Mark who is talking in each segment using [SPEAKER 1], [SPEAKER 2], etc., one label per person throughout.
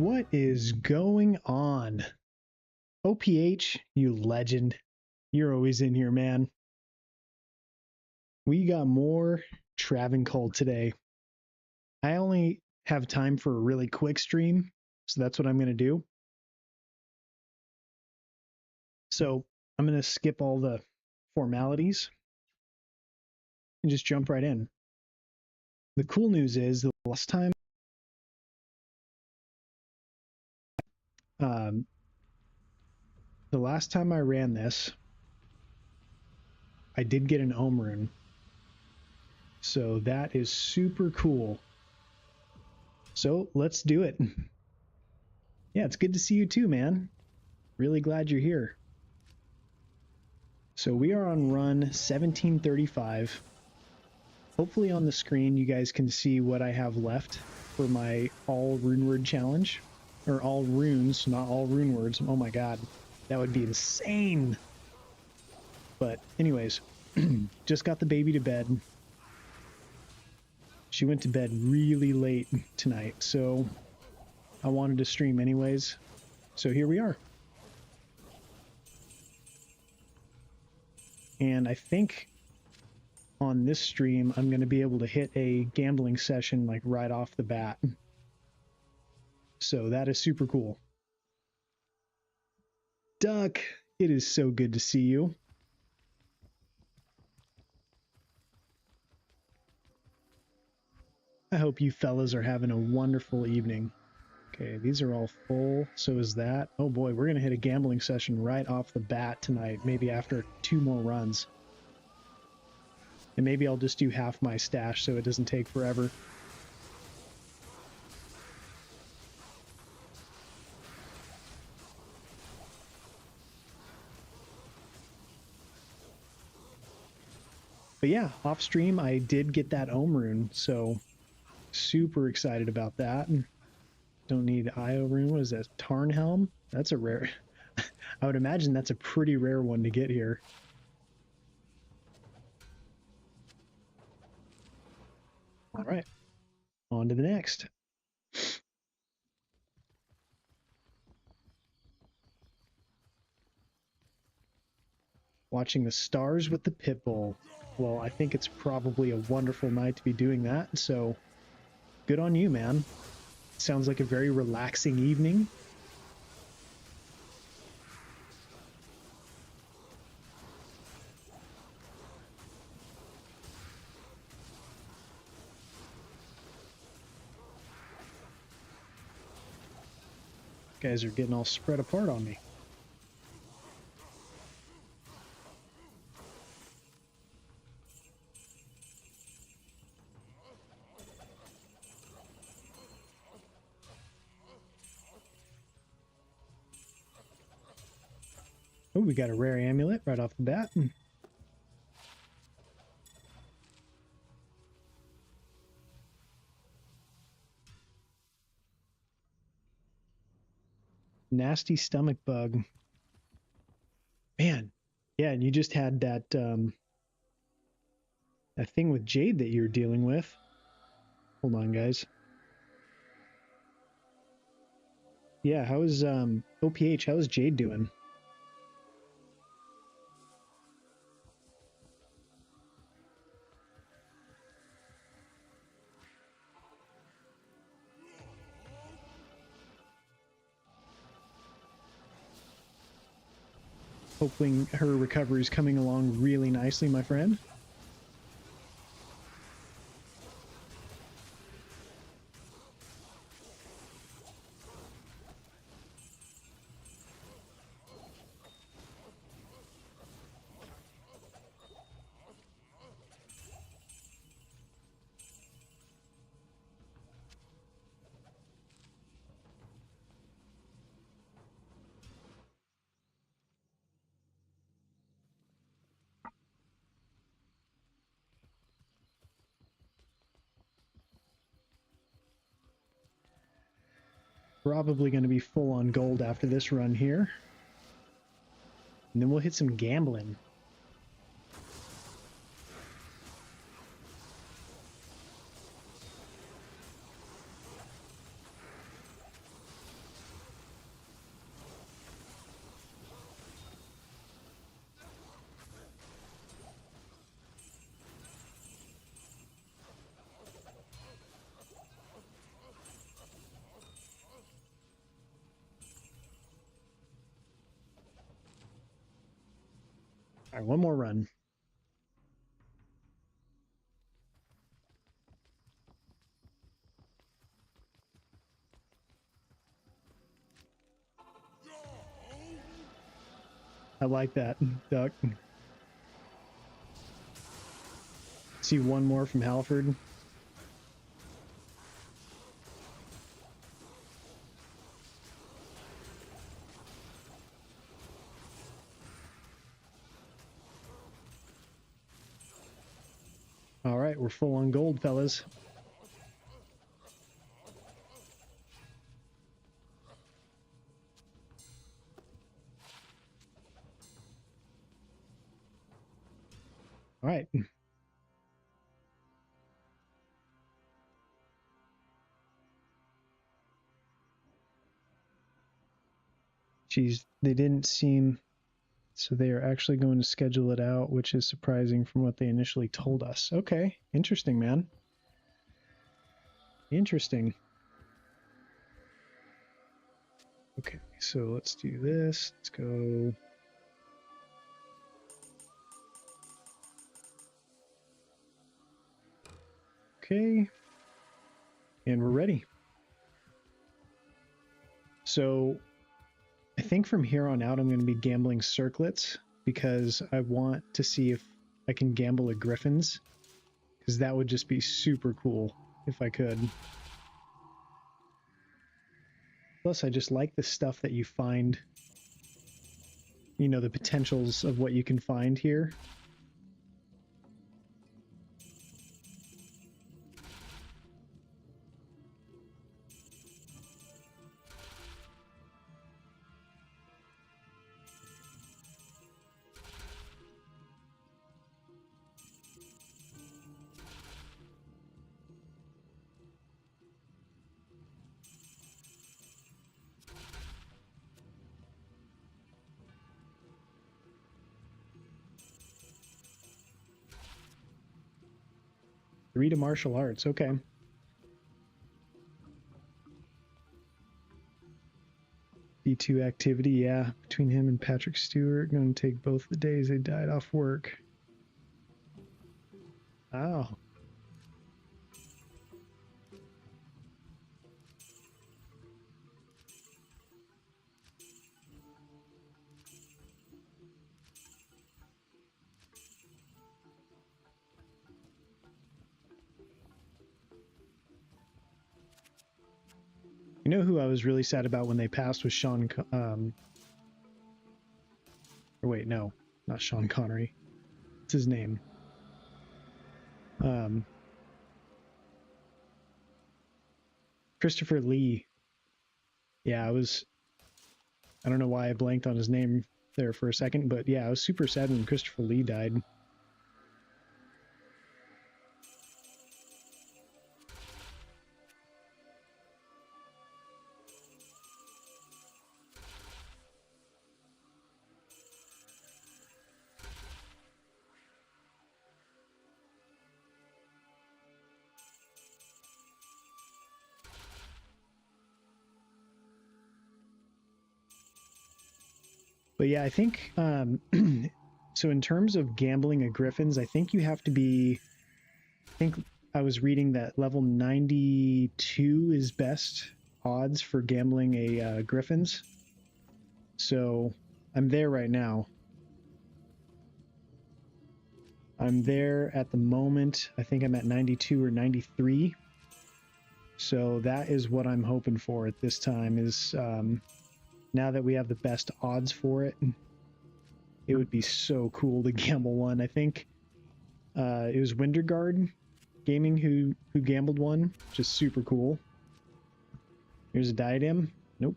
[SPEAKER 1] What is going on? OPH, you legend. You're always in here, man. We got more Travincal today. I only have time for a really quick stream, so that's what I'm going to do. So I'm going to skip all the formalities and just jump right in. The cool news is the last time I ran this, I did get an Ohm Rune. So that is super cool. So let's do it. Yeah, it's good to see you too, man. Really glad you're here. So we are on run 1735. Hopefully on the screen you guys can see what I have left for my all rune word challenge. Or all runes, not all rune words. Oh my god, that would be insane. But anyways, just got the baby to bed. She went to bed really late tonight, so I wanted to stream anyways. So here we are. And I think on this stream, I'm going to be able to hit a gambling session like right off the bat. So that is super cool. Duck, it is so good to see you. I hope you fellas are having a wonderful evening. Okay, these are all full. So is that. Oh boy, we're going to hit a gambling session right off the bat tonight, maybe after 2 more runs. And maybe I'll just do half my stash so it doesn't take forever. But yeah, off stream, I did get that Ohm Rune, so super excited about that. Don't need IO Rune. What is that? Tarnhelm? That's a rare. I would imagine that's a pretty rare one to get here. All right, on to the next. Watching the stars with the Pitbull. Well, I think it's probably a wonderful night to be doing that, so good on you, man. Sounds like a very relaxing evening. Guys are getting all spread apart on me. Oh, we got a rare amulet right off the bat. Nasty stomach bug. Man, yeah, and you just had that that thing with Jade that you're dealing with. Hold on, guys. Yeah, how is OPH? How is Jade doing? Hoping her recovery is coming along really nicely, my friend. Probably going to be full on gold after this run here. And then we'll hit some gambling. All right, one more run. I like that, Duck. See one more from Halford. All right, we're full on gold, fellas. All right. Geez, they didn't seem... So they are actually going to schedule it out, which is surprising from what they initially told us. Okay, interesting, man. Interesting. Okay, so let's do this. Let's go... Okay. And we're ready. So I think from here on out, I'm going to be gambling circlets because I want to see if I can gamble a Griffins, because that would just be super cool if I could. Plus, I just like the stuff that you find, you know, the potentials of what you can find here. Three to martial arts, okay. D2 activity, yeah. Between him and Patrick Stewart, going to take both the days they died off work. Oh. You know who I was really sad about when they passed was Sean, or wait, no, not Sean Connery. What's his name? Christopher Lee. Yeah, I don't know why I blanked on his name there for a second, but yeah, I was super sad when Christopher Lee died. But yeah, I think, so in terms of gambling a Griffins, I think you have to be, I think I was reading that level 92 is best odds for gambling a Griffins. So I'm there right now. I'm there at the moment. I think I'm at 92 or 93. So that is what I'm hoping for at this time is, now that we have the best odds for it, it would be so cool to gamble one. I think it was Winterguard Gaming who gambled one, which is super cool. Here's a diadem. Nope.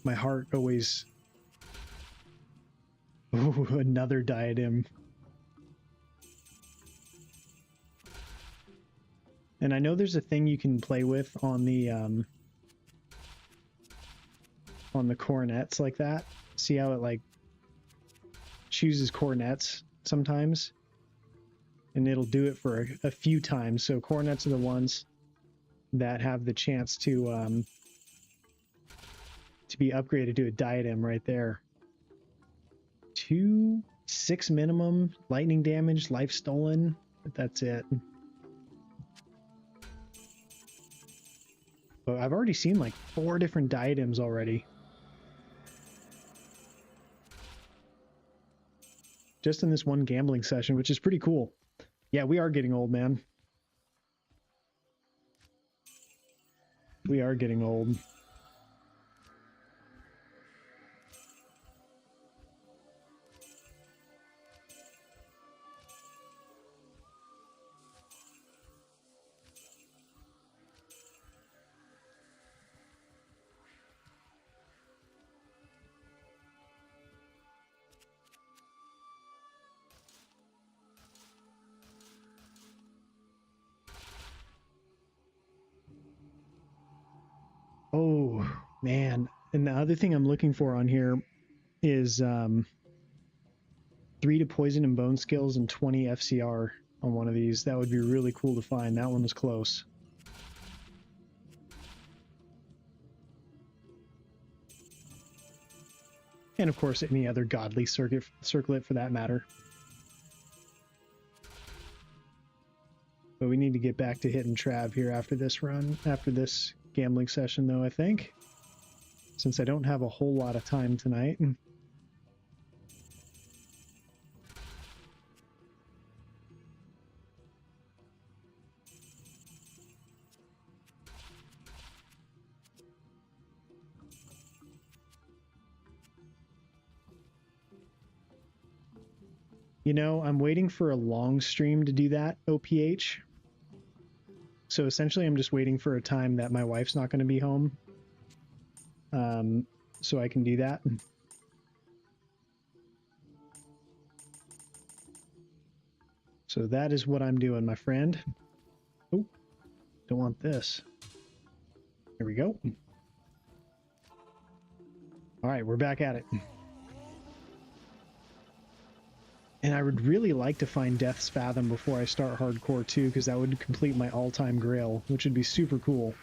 [SPEAKER 1] My heart always... Ooh, another diadem. And I know there's a thing you can play with on the coronets like that. See how it like chooses coronets sometimes, and it'll do it for a few times. So coronets are the ones that have the chance to be upgraded to a diadem right there. 6 minimum, lightning damage, life stolen, but that's it. But I've already seen like 4 different diadems already. Just in this one gambling session, which is pretty cool. Yeah, we are getting old, man. We are getting old. Oh, man. And the other thing I'm looking for on here is 3 to poison and bone skills and 20 FCR on one of these. That would be really cool to find. That one was close. And of course, any other godly circlet for that matter. But we need to get back to hitting Trav here after this run, after this gambling session, though, I think. Since I don't have a whole lot of time tonight. You know, I'm waiting for a long stream to do that, OPH. So essentially, I'm just waiting for a time that my wife's not going to be home. So I can do that. So that is what I'm doing, my friend. Oh, don't want this. Here we go. All right, we're back at it. And I would really like to find Death's Fathom before I start hardcore too, because that would complete my all-time grail, which would be super cool.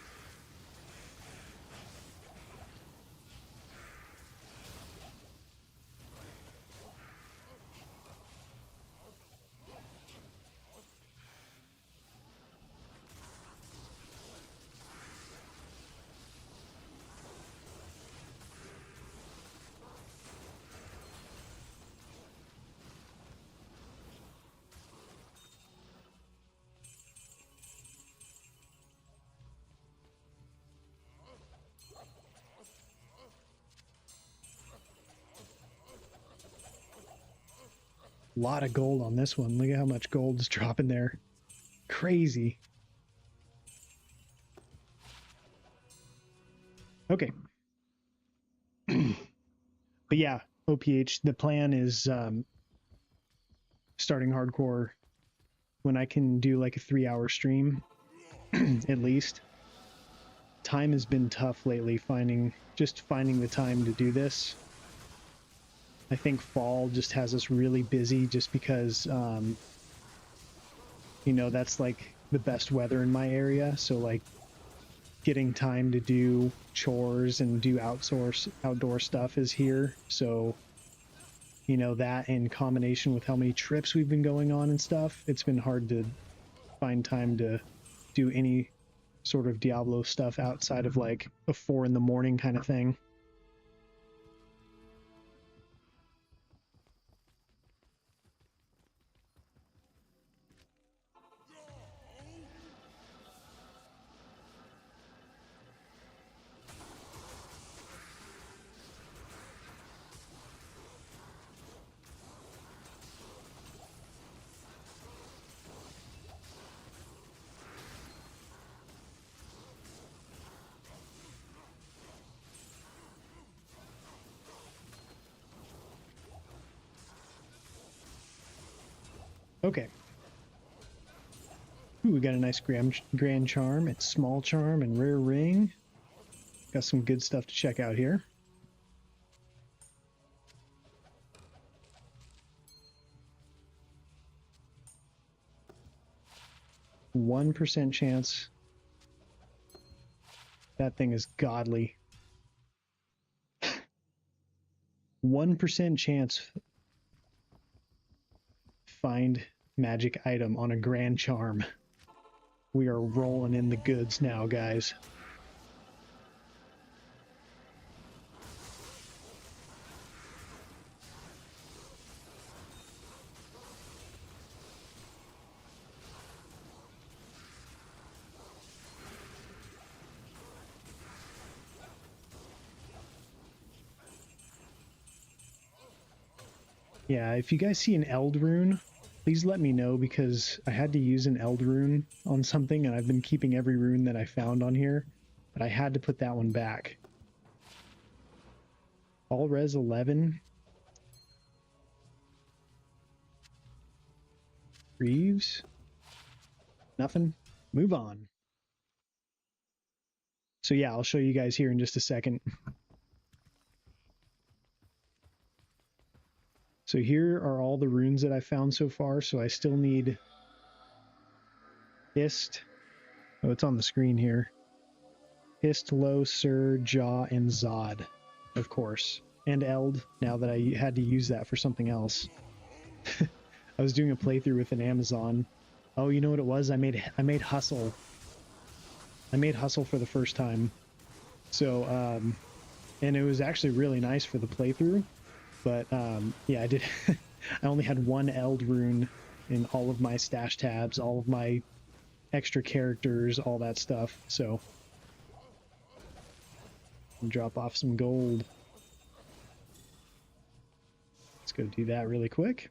[SPEAKER 1] A lot of gold on this one. Look at how much gold is dropping there. Crazy. Okay. But yeah, OPH, the plan is starting hardcore when I can do like a 3-hour stream, at least. Time has been tough lately, finding the time to do this. I think fall just has us really busy just because, you know, that's like the best weather in my area. So like getting time to do chores and do outdoor stuff is here. So, you know, that in combination with how many trips we've been going on and stuff, it's been hard to find time to do any sort of Diablo stuff outside of like a 4 in the morning kind of thing. Okay. Ooh, we got a nice grand charm. It's small charm and rare ring. Got some good stuff to check out here. %1 chance. That thing is godly. 1% chance find magic item on a grand charm. We are rolling in the goods now, guys. Yeah, if you guys see an Eld Rune, please let me know, because I had to use an Eld Rune on something, and I've been keeping every rune that I found on here, but I had to put that one back. All res 11. Reeves. Nothing. Move on. So yeah, I'll show you guys here in just a second. So here are all the runes that I found so far. So I still need Hist. Oh, it's on the screen here. Hist, Low, Sir, Jaw, and Zod, of course. And Eld, now that I had to use that for something else. I was doing a playthrough with an Amazon. Oh, you know what it was? I made Hustle. I made Hustle for the first time. So, and it was actually really nice for the playthrough. But yeah, I did. I only had one Eld rune in all of my stash tabs, all of my extra characters, all that stuff. So I'll drop off some gold. Let's go do that really quick.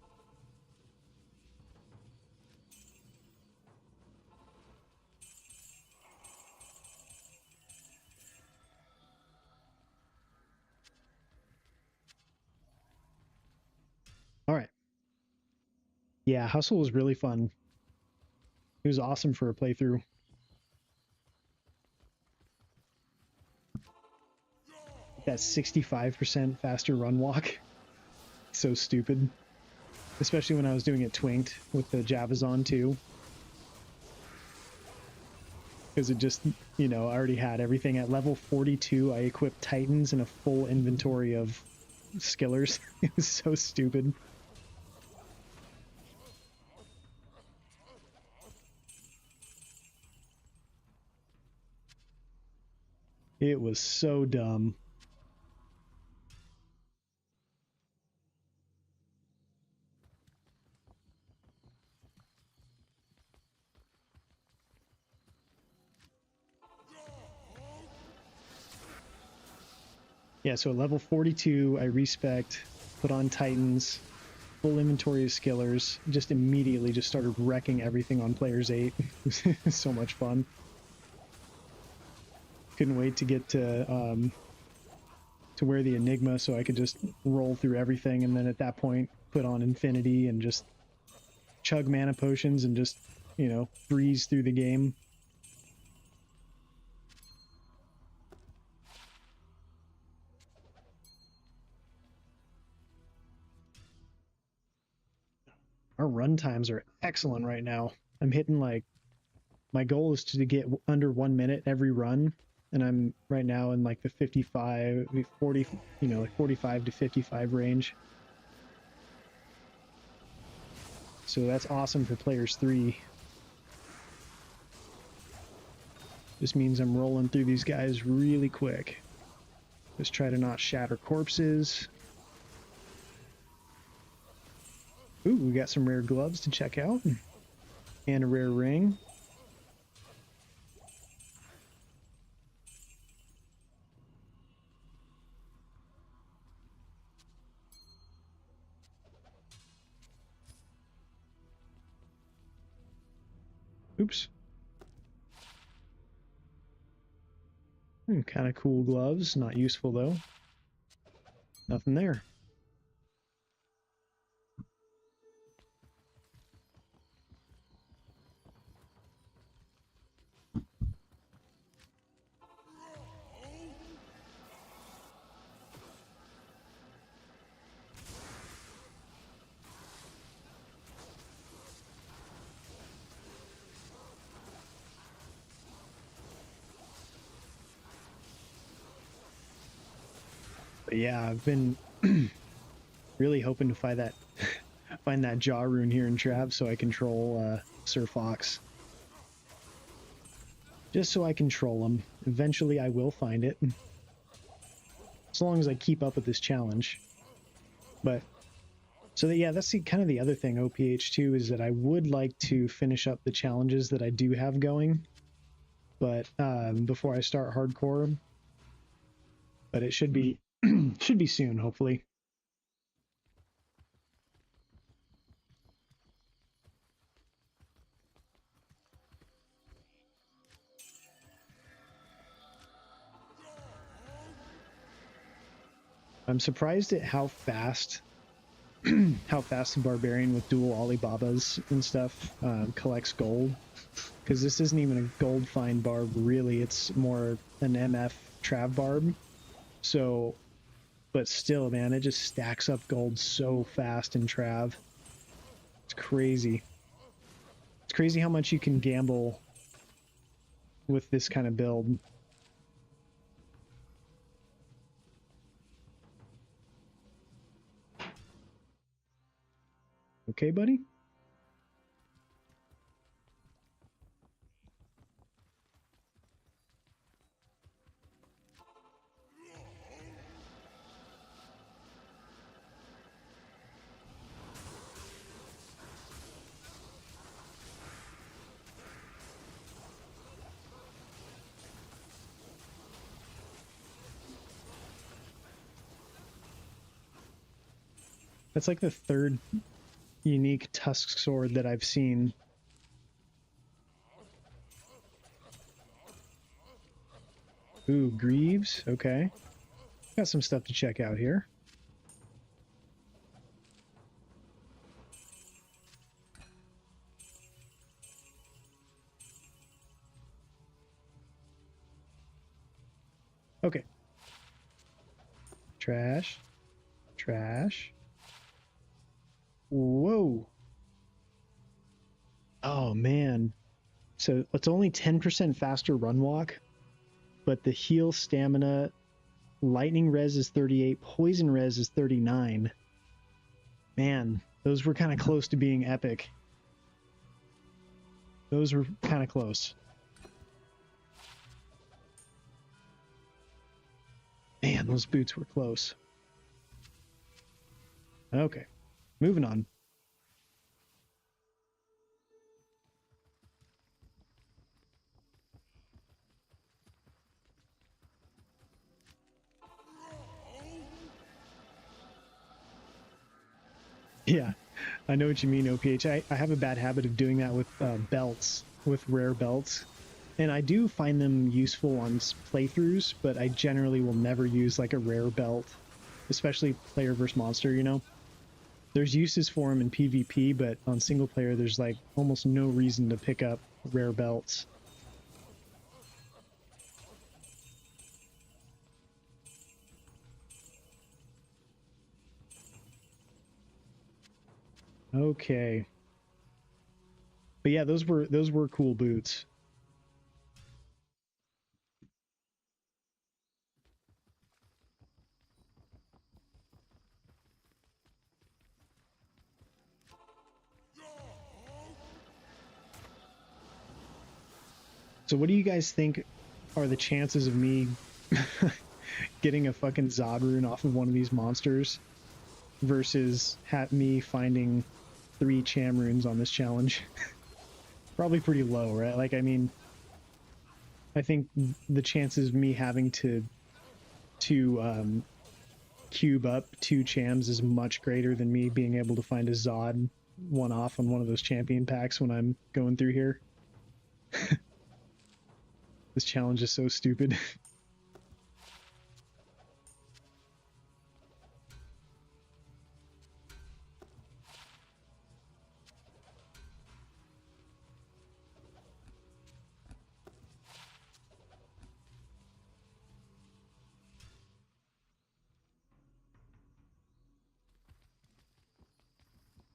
[SPEAKER 1] All right. Yeah, Hustle was really fun. It was awesome for a playthrough. That 65% faster run walk. So stupid. Especially when I was doing it twinked with the Javazon too. Because it just, you know, I already had everything. At level 42, I equipped Titans and a full inventory of skillers. It was so stupid. It was so dumb. Yeah, so at level 42, I respect, put on Titans, full inventory of skillers, just immediately just started wrecking everything on players 8. It was so much fun. Couldn't wait to get to wear the Enigma so I could just roll through everything, and then at that point put on Infinity and just chug mana potions and just, you know, breeze through the game. Our run times are excellent right now. I'm hitting, like, my goal is to get under 1 minute every run, and I'm right now in like the 55, 40, you know, like 45 to 55 range. So that's awesome for players 3. This means I'm rolling through these guys really quick. Just try to not shatter corpses. Ooh, we got some rare gloves to check out. And a rare ring. Oops. Kind of cool gloves. Not useful, though. Nothing there. But yeah, I've been really hoping to find Find that jaw rune here in Trav so I control Sir Fox. Just so I control him. Eventually I will find it. As long as I keep up with this challenge. But, so that, yeah, that's kind of the other thing, OPH2, is that I would like to finish up the challenges that I do have going. But, before I start hardcore. But it should be, should be soon, hopefully. I'm surprised at how fast the barbarian with dual Alibabas and stuff collects gold, because this isn't even a gold find barb really, it's more an MF Trav barb. So, but still, man, it just stacks up gold so fast in Trav. It's crazy. It's crazy how much you can gamble with this kind of build. Okay, buddy? That's like the third unique tusk sword that I've seen. Ooh, Greaves, okay. Got some stuff to check out here. Okay. Trash. Trash. Whoa. Oh, man. So it's only 10% faster run walk, but the heal stamina, lightning res is 38, poison res is 39. Man, those were kind of close to being epic. Those were kind of close. Man, those boots were close. Okay, moving on. Yeah, I know what you mean, OPH. I have a bad habit of doing that with belts, with rare belts. And I do find them useful on playthroughs, but I generally will never use like a rare belt, especially player versus monster, you know? There's uses for them in PvP, but on single player, there's like almost no reason to pick up rare belts. Okay. But yeah, those were cool boots. So what do you guys think are the chances of me getting a fucking Zod rune off of one of these monsters versus me finding 3 Cham runes on this challenge? Probably pretty low, right? Like, I mean, I think the chances of me having to cube up 2 Chams is much greater than me being able to find a Zod one-off on one of those champion packs when I'm going through here. This challenge is so stupid.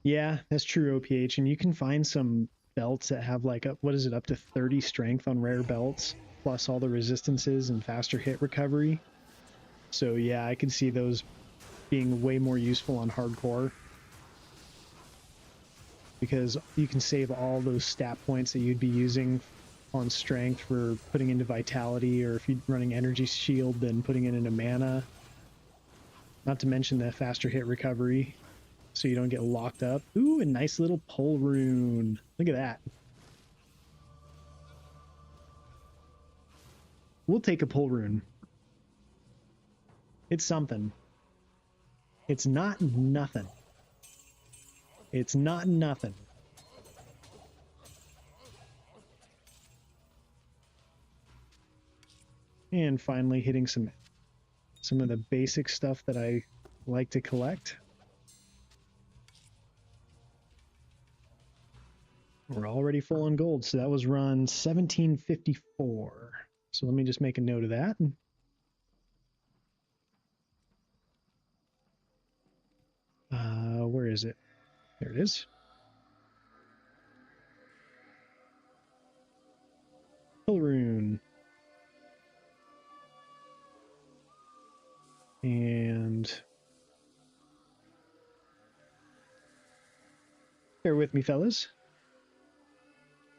[SPEAKER 1] Yeah, that's true, OPH. And you can find some belts that have like, what is it, up to 30 strength on rare belts, plus all the resistances and faster hit recovery. So yeah, I can see those being way more useful on hardcore. because you can save all those stat points that you'd be using on strength for putting into vitality, or if you're running energy shield, then putting it into mana. Not to mention the faster hit recovery, so you don't get locked up. Ooh, a nice little pole rune. Look at that. We'll take a pole rune. It's something. It's not nothing. It's not nothing. And finally hitting some of the basic stuff that I like to collect. We're already full on gold, so that was run 1754. So let me just make a note of that. Where is it? There it is. Rune. And bear with me, fellas.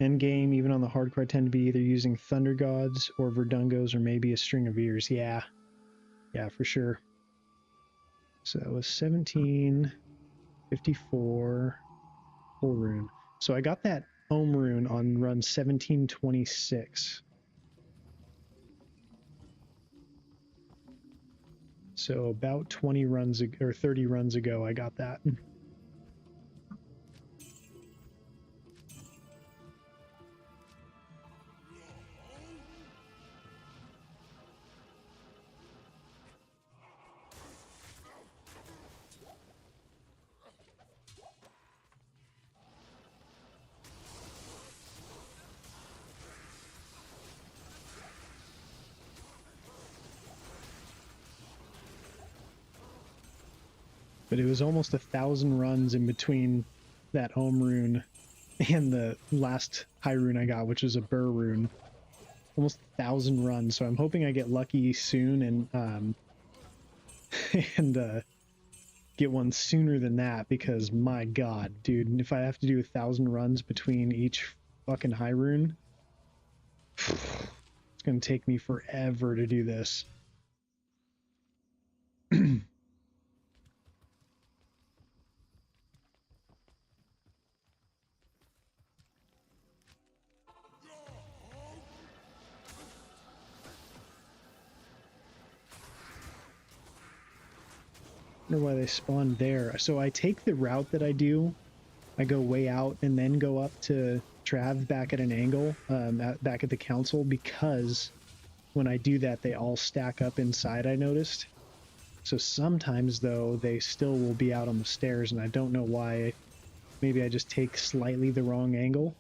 [SPEAKER 1] Endgame, even on the hardcore, I tend to be either using Thunder Gods or Verdungos or maybe a String of Ears. Yeah, for sure. So that was 1754 full rune. So I got that home rune on run 1726. So about 20 runs or 30 runs ago, I got that. But it was almost 1,000 runs in between that home rune and the last high rune I got, which was a burr rune. Almost 1,000 runs, so I'm hoping I get lucky soon and get one sooner than that, because my god, dude, if I have to do 1,000 runs between each fucking high rune, it's gonna take me forever to do this. I wonder why they spawned there. So I take the route that I do. I go way out and then go up to Trav back at an angle, back at the council, because when I do that, they all stack up inside, I noticed. So sometimes, though, they still will be out on the stairs, and I don't know why. Maybe I just take slightly the wrong angle.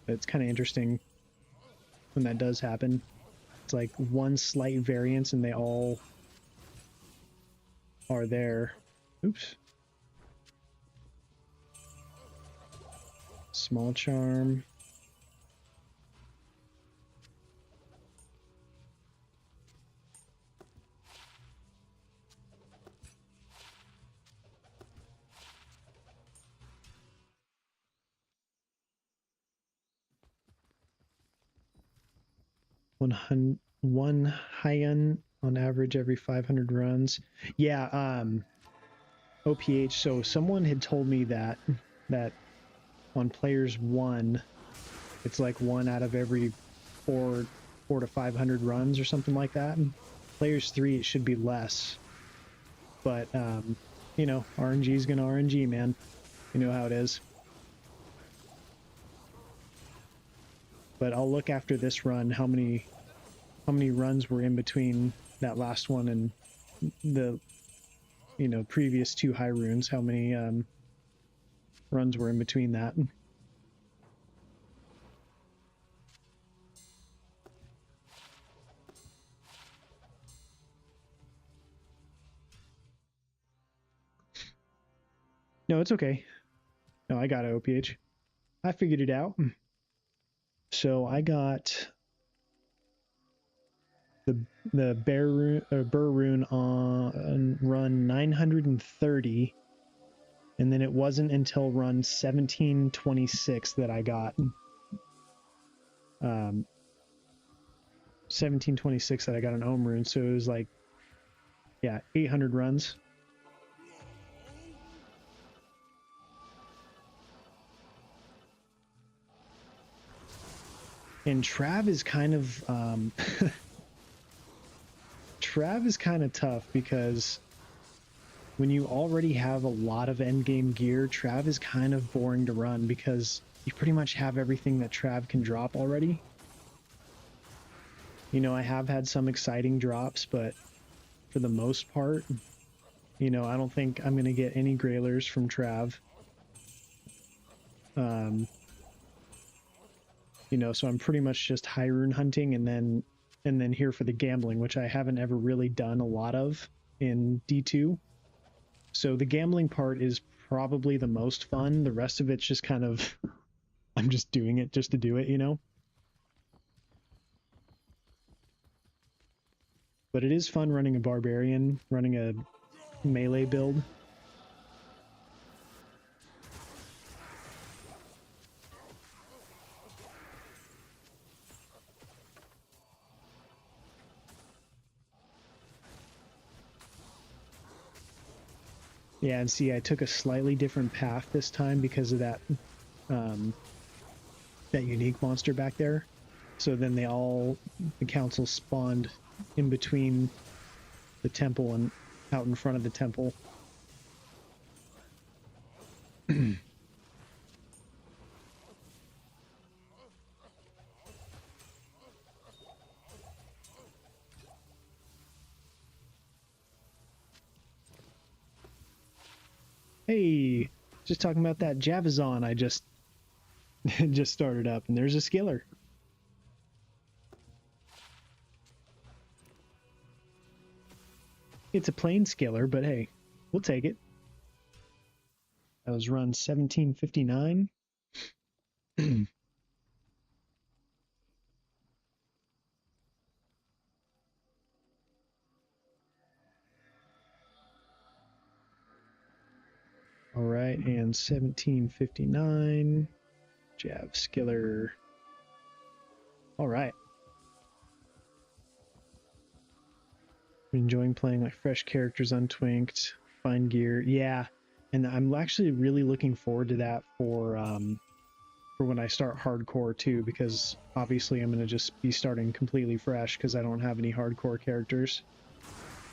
[SPEAKER 1] But it's kind of interesting when that does happen. It's like one slight variance and they all are there. Oops. Small charm. One high-end on average every 500 runs. Yeah, OPH. So someone had told me that on players 1, it's like 1 out of every 4 to 500 runs or something like that. And players 3, it should be less. But you know, RNG is gonna RNG, man. You know how it is. But I'll look after this run how many runs were in between that last one and the, you know, previous 2 high runes. How many runs were in between that. No, it's okay. No, I got it, OPH. I figured it out. So I got the burr rune on run 930 And then it wasn't until run 1726 that I got 1726 that I got an Ohm Rune. So it was like, yeah, 800 runs. And Trav is kind of Trav is kind of tough because when you already have a lot of endgame gear, Trav is kind of boring to run because you pretty much have everything that Trav can drop already. You know, I have had some exciting drops, but for the most part, you know, I don't think I'm going to get any Grailers from Trav. You know, so I'm pretty much just high rune hunting and then here for the gambling, which I haven't ever really done a lot of in D2. So the gambling part is probably the most fun. The rest of it's just kind of, I'm just doing it just to do it, you know? But it is fun running a barbarian, running a melee build. Yeah, and see, I took a slightly different path this time because of that that unique monster back there. So then the council spawned in between the temple and out in front of the temple. Hey, just talking about that Javazon I just just started up, and there's a skiller. It's a plain skiller, but hey, we'll take it. That was run 1759. All right, and 1759. Jav skiller. All right. Enjoying playing like fresh characters untwinked, fine gear. Yeah, and I'm actually really looking forward to that for when I start hardcore too, because obviously I'm gonna just be starting completely fresh because I don't have any hardcore characters.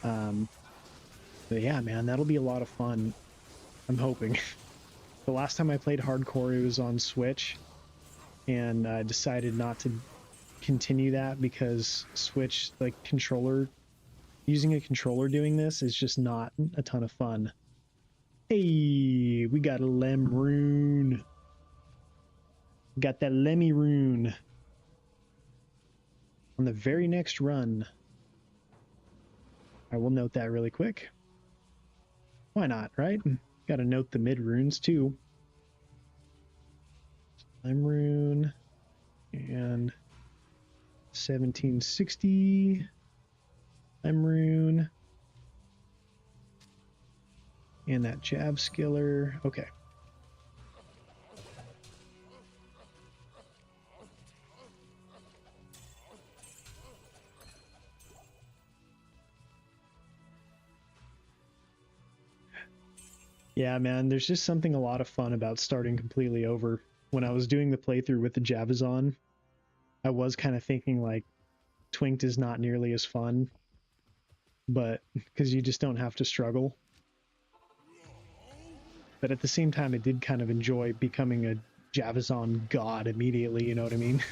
[SPEAKER 1] But yeah, man, that'll be a lot of fun. I'm hoping. The last time I played hardcore, it was on Switch, and I decided not to continue that because Switch, like using a controller doing this is just not a ton of fun. Hey, we got a Lem Rune. Got that Lemmy Rune on the very next run. I will note that really quick. Why not, right? Got to note the mid runes too. Lem Rune and 1760. Lem Rune. And that Jab Skiller. Okay. Yeah, man, there's just something a lot of fun about starting completely over. When I was doing the playthrough with the Javazon, I was kind of thinking like Twinked is not nearly as fun, but because you just don't have to struggle. But at the same time, I did kind of enjoy becoming a Javazon god immediately, you know what I mean?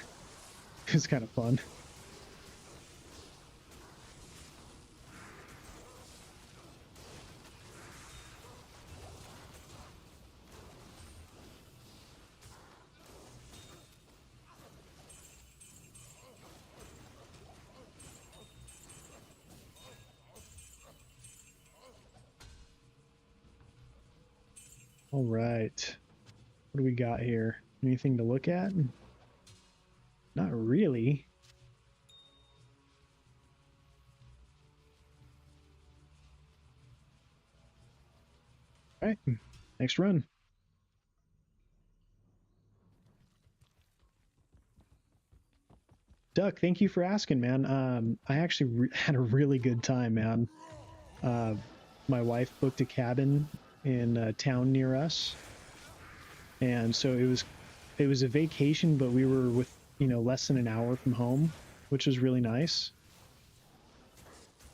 [SPEAKER 1] It's kind of fun. All right. What do we got here? Anything to look at? Not really. All right. Next run. Duck, thank you for asking, man. I actually had a really good time, man. My wife booked a cabin in a town near us, and so it was a vacation, but we were with, you know, less than an hour from home, which was really nice.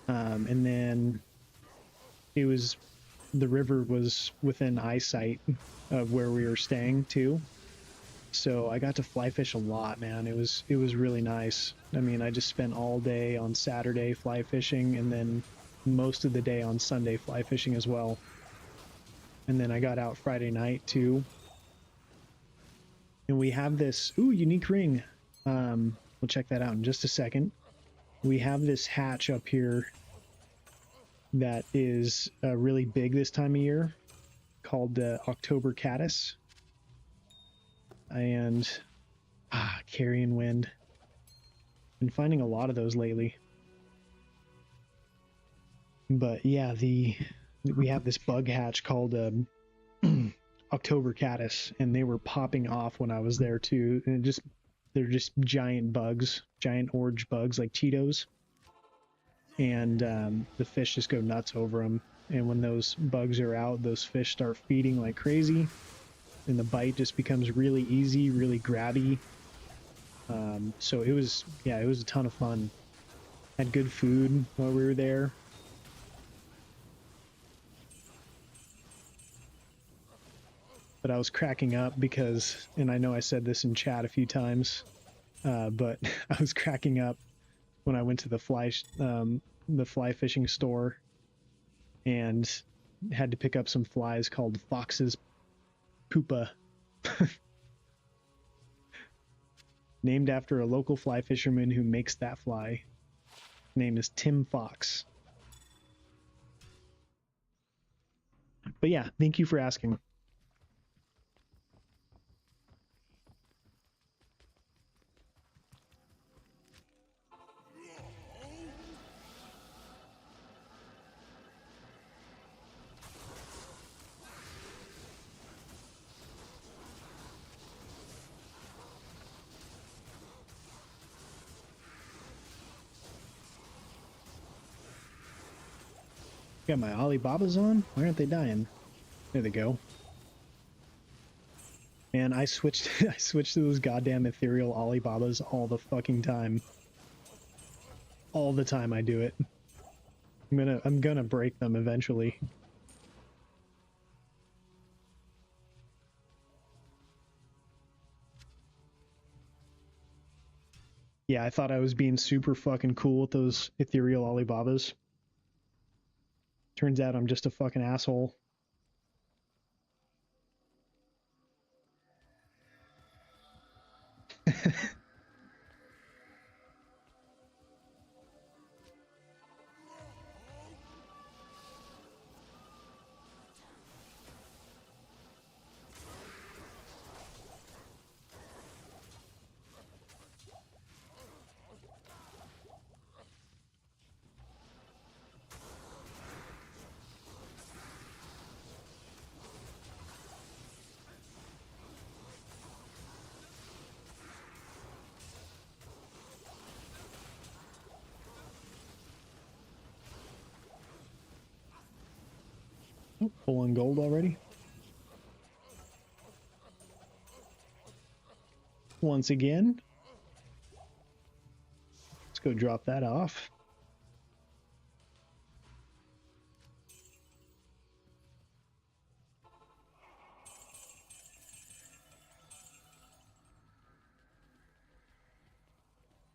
[SPEAKER 1] And then the river was within eyesight of where we were staying too. So I got to fly fish a lot, man. It was really nice. I mean, I just spent all day on Saturday fly fishing, and then most of the day on Sunday fly fishing as well. And then I got out Friday night too. And we have this unique ring. We'll check that out in just a second. We have this hatch up here that is really big this time of year, called the October caddis. And carrion wind. Been finding a lot of those lately. But yeah, we have this bug hatch called October caddis, and they were popping off when I was there too. And they're just giant bugs, giant orange bugs like Cheetos. And the fish just go nuts over them. And when those bugs are out, those fish start feeding like crazy. And the bite just becomes really easy, really grabby. So it was a ton of fun. Had good food while we were there. But I was cracking up because, and I know I said this in chat a few times, but I was cracking up when I went to the fly fishing store and had to pick up some flies called Fox's Poopa. Named after a local fly fisherman who makes that fly. His name is Tim Fox. But yeah, thank you for asking. Got my Alibabas on? Why aren't they dying? There they go. Man, I switched to those goddamn ethereal Alibabas all the fucking time. All the time I do it. I'm gonna break them eventually. Yeah, I thought I was being super fucking cool with those ethereal Alibabas. Turns out I'm just a fucking asshole. Full on gold already. Once again. Let's go drop that off.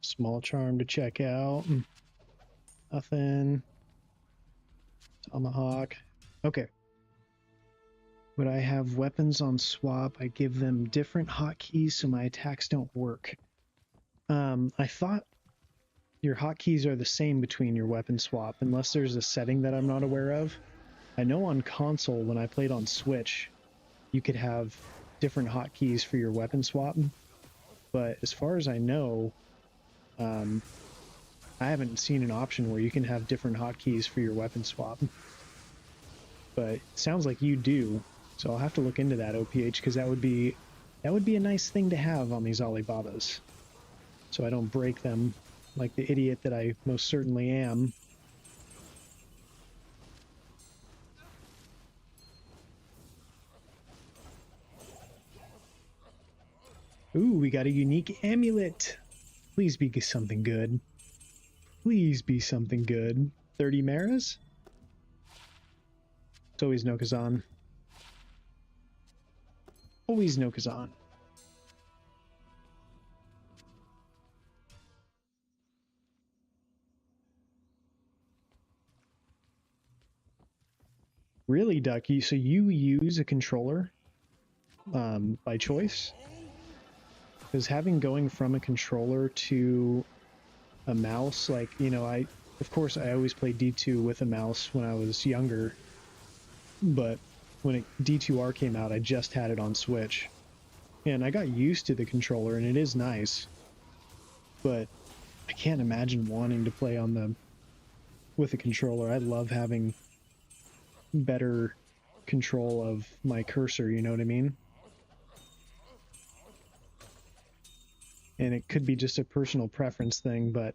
[SPEAKER 1] Small charm to check out. Nothing. Tomahawk. Okay. When I have weapons on swap, I give them different hotkeys so my attacks don't work. I thought your hotkeys are the same between your weapon swap, unless there's a setting that I'm not aware of. I know on console, when I played on Switch, you could have different hotkeys for your weapon swap, but as far as I know, I haven't seen an option where you can have different hotkeys for your weapon swap. But it sounds like you do, So I'll have to look into that, OPH, because that would be a nice thing to have on these Alibabas. So I don't break them like the idiot that I most certainly am. Ooh, we got a unique amulet. Please be something good. Please be something good. 30 Maras? It's always no Kazan. Always no Kazan. Really, Ducky? So you use a controller by choice? Because going from a controller to a mouse, like, you know, of course I always played D2 with a mouse when I was younger, but when D2R came out, I just had it on Switch, and I got used to the controller, and it is nice, but I can't imagine wanting to play with a controller. I love having better control of my cursor, you know what I mean? And it could be just a personal preference thing, but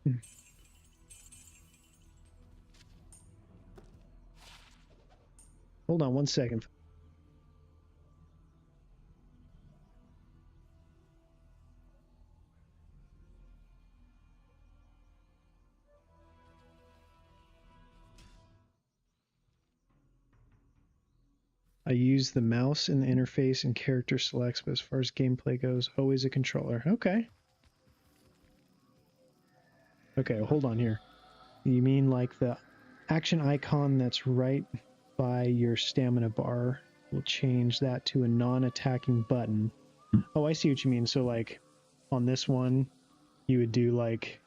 [SPEAKER 1] hold on one second. I use the mouse in the interface and character selects, but as far as gameplay goes, always a controller. Okay. Okay, hold on here. You mean like the action icon that's right by your stamina bar? We'll change that to a non-attacking button. Oh, I see what you mean. So like on this one, you would do like...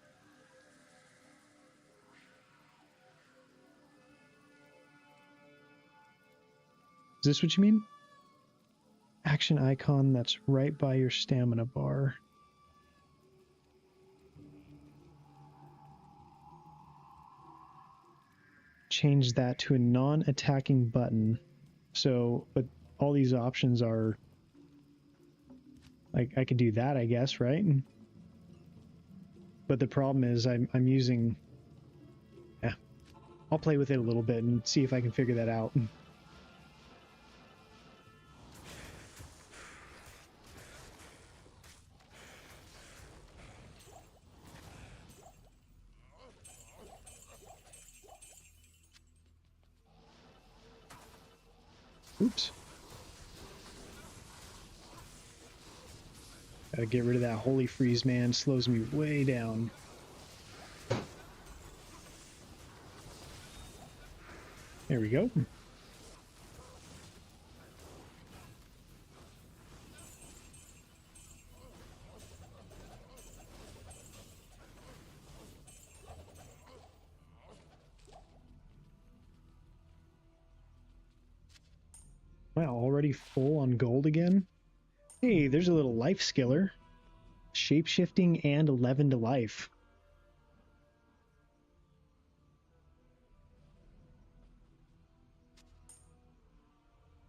[SPEAKER 1] Is this what you mean? Action icon that's right by your stamina bar. Change that to a non-attacking button. So, but all these options are... Like, I could do that, I guess, right? But the problem is I'm using... Yeah. I'll play with it a little bit and see if I can figure that out. Oops. Gotta get rid of that holy freeze, man. Slows me way down. There we go. Wow, already full on gold again? Hey, there's a little life skiller. Shapeshifting and 11 to life.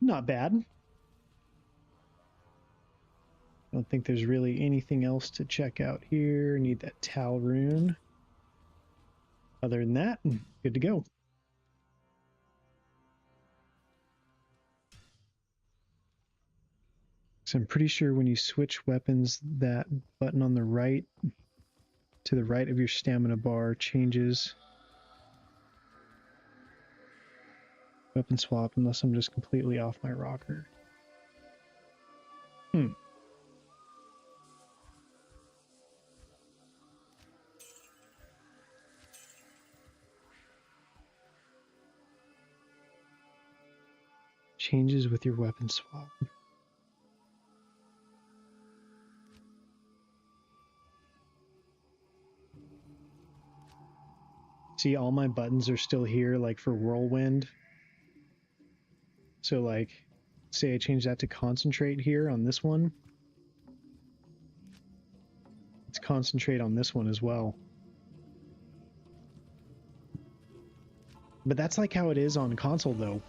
[SPEAKER 1] Not bad. I don't think there's really anything else to check out here. Need that Tal rune. Other than that, good to go. So I'm pretty sure when you switch weapons, that button on the right to the right of your stamina bar changes. Weapon swap, unless I'm just completely off my rocker. Changes with your weapon swap. See, all my buttons are still here, like for whirlwind. So like, say I change that to concentrate here on this one. Let's concentrate on this one as well. But that's like how it is on console though.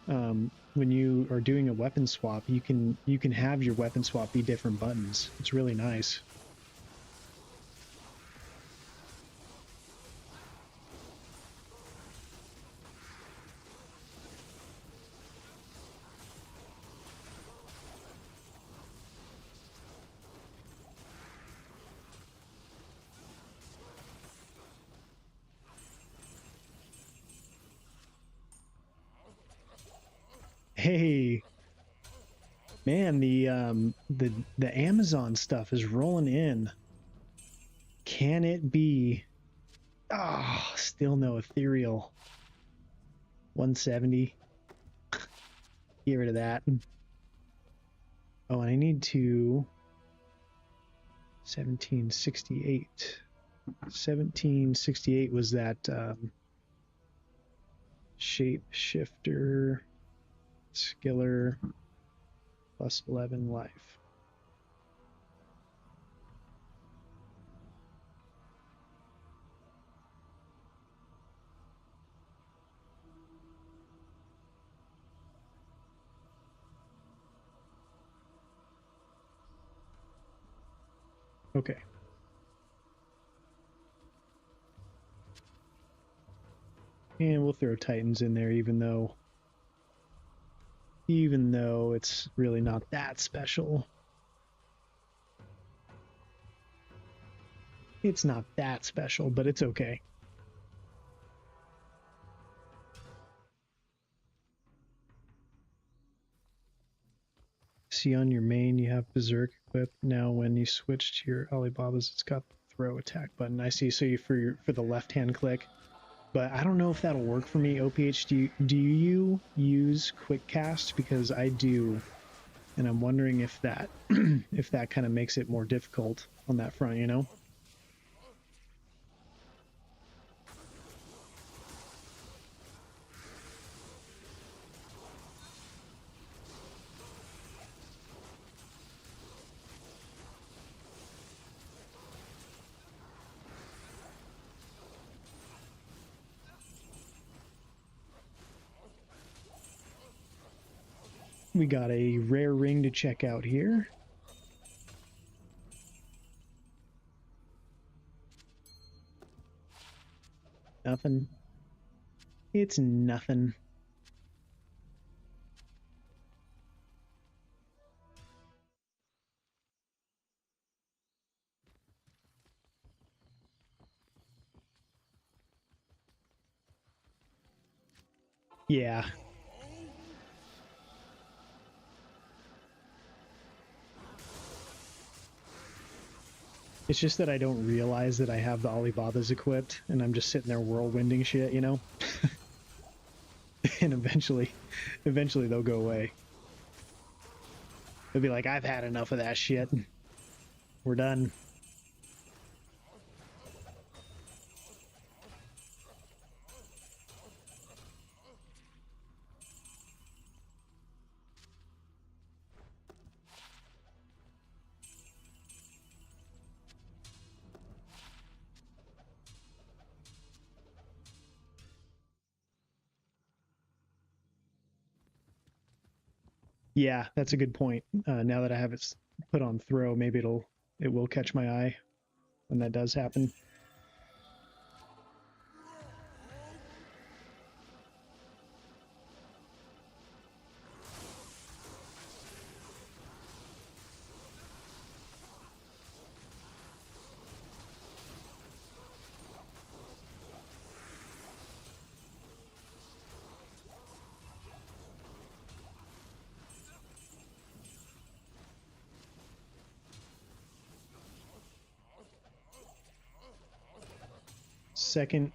[SPEAKER 1] when you are doing a weapon swap, you can have your weapon swap be different buttons. It's really nice. Hey, man, the Amazon stuff is rolling in. Can it be? Ah, oh, still no ethereal. 170. Get rid of that. Oh, and I need to 1768. 1768 was that shapeshifter skiller plus 11 life. Okay. And we'll throw Titans in there, even though it's really not that special. It's not that special, but it's okay. See, on your main you have Berserk equipped. Now when you switch to your Alibaba's, it's got the throw attack button. I see. So you for the left hand click, but I don't know if that'll work for me. OPH, do you use quick cast? Because I do, and I'm wondering if that if that kind of makes it more difficult on that front, you know? We got a rare ring to check out here. Nothing. It's nothing. Yeah. It's just that I don't realize that I have the Alibabas equipped, and I'm just sitting there whirlwinding shit, you know? And eventually they'll go away. They'll be like, I've had enough of that shit. We're done. Yeah, that's a good point. Now that I have it put on throw, maybe it will catch my eye when that does happen. Second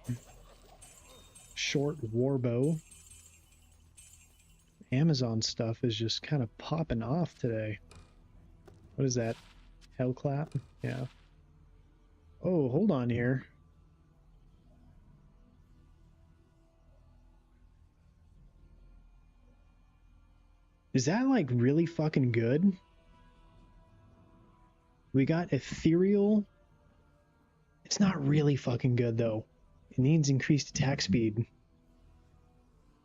[SPEAKER 1] short warbow. Amazon stuff is just kind of popping off today. What is that? Hellclap? Yeah. Oh, hold on here. Is that like really fucking good? We got ethereal. It's not really fucking good though. It needs increased attack speed.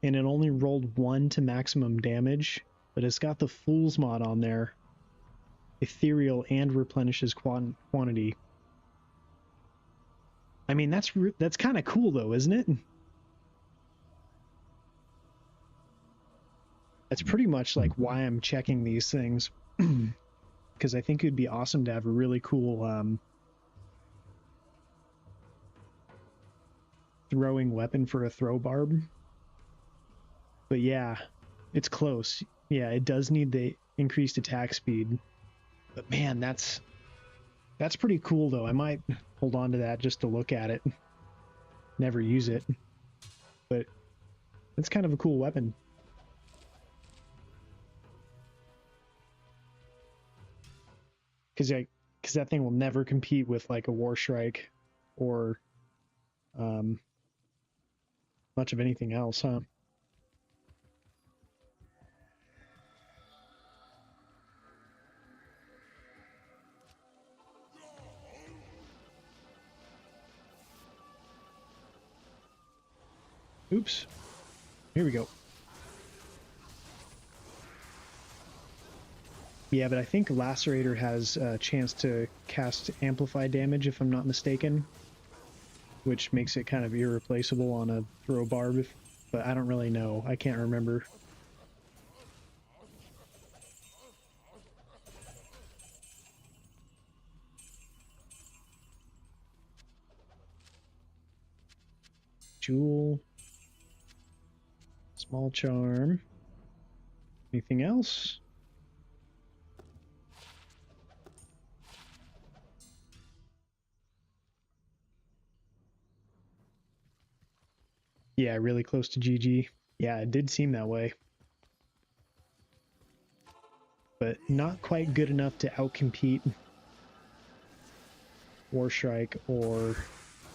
[SPEAKER 1] and it only rolled 1 to maximum damage, but it's got the Fool's mod on there. Ethereal and replenishes quantity. I mean, that's kind of cool though, isn't it? That's pretty much like why I'm checking these things. Because I think it'd be awesome to have a really cool throwing weapon for a throw barb. But yeah, it's close. Yeah, it does need the increased attack speed. But man, that's pretty cool though. I might hold on to that just to look at it. Never use it. But it's kind of a cool weapon. Because that thing will never compete with like a Warstrike or much of anything else, huh? Oops. Here we go. Yeah, but I think Lacerator has a chance to cast Amplify damage, if I'm not mistaken, which makes it kind of irreplaceable on a throw barb, but I don't really know. I can't remember. Jewel. Small charm. Anything else? Yeah, really close to GG. Yeah, it did seem that way. But not quite good enough to outcompete Warstrike or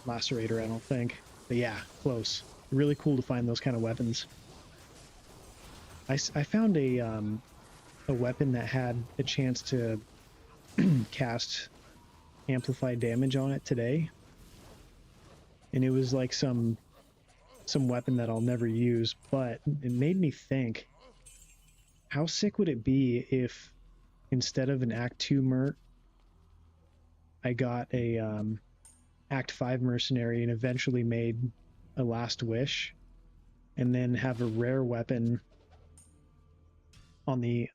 [SPEAKER 1] Lacerator, I don't think. But yeah, close. Really cool to find those kind of weapons. I found a weapon that had a chance to cast amplified damage on it today, and it was like some weapon that I'll never use, but it made me think, how sick would it be if instead of an Act 2 Mert, I got a Act 5 Mercenary and eventually made a Last Wish, and then have a rare weapon on the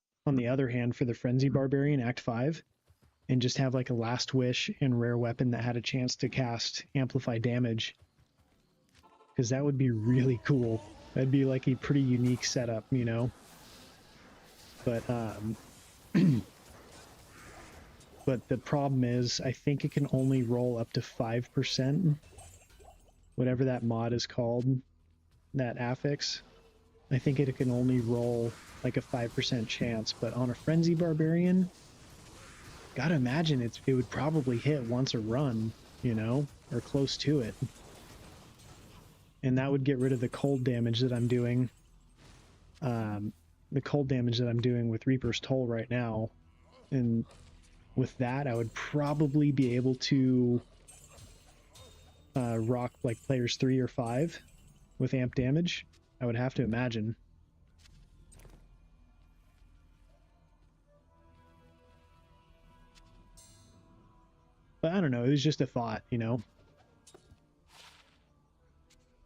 [SPEAKER 1] other hand for the Frenzy Barbarian Act 5, and just have like a Last Wish and rare weapon that had a chance to cast Amplify damage. Because that would be really cool. That'd be like a pretty unique setup, you know? But but the problem is, I think it can only roll up to 5%, whatever that mod is called, that affix. I think it can only roll like a 5% chance, but on a Frenzy Barbarian, gotta imagine it would probably hit once a run, you know, or close to it. And that would get rid of the cold damage that I'm doing. The cold damage that I'm doing with Reaper's Toll right now. And with that, I would probably be able to rock like players 3 or 5 with amp damage. I would have to imagine. But I don't know, it was just a thought, you know?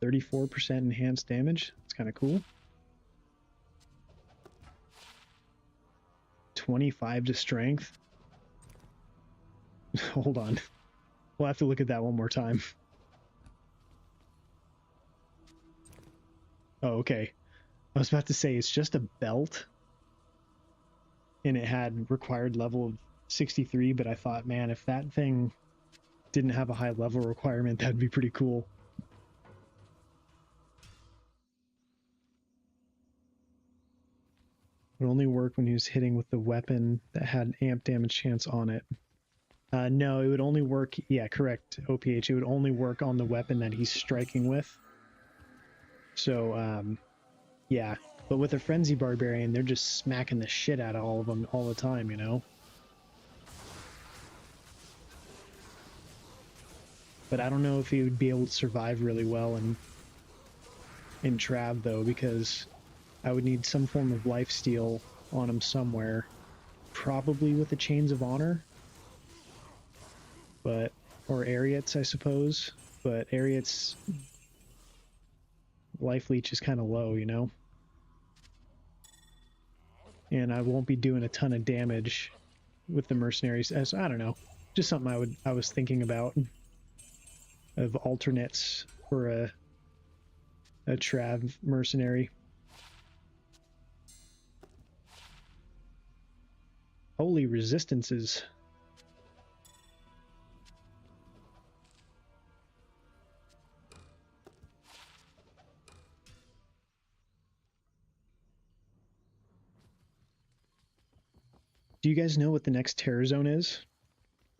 [SPEAKER 1] 34% enhanced damage. It's kind of cool. 25 to strength. Hold on. We'll have to look at that one more time. Oh, okay. I was about to say, it's just a belt. And it had required level of 63, but I thought, man, if that thing didn't have a high level requirement, that'd be pretty cool. It would only work when he was hitting with the weapon that had an amp damage chance on it. No, it would only work, yeah, correct, OPH. It would only work on the weapon that he's striking with. So, yeah. But with a Frenzy Barbarian, they're just smacking the shit out of all of them all the time, you know? But I don't know if he would be able to survive really well and in Trav though, because I would need some form of lifesteal on him somewhere, probably with the Chains of Honor, but or Ariats, I suppose. But Ariats' life leech is kind of low, you know, and I won't be doing a ton of damage with the mercenaries. As I don't know, just something I was thinking about of alternates for a Trav mercenary. Holy resistances. Do you guys know what the next terror zone is,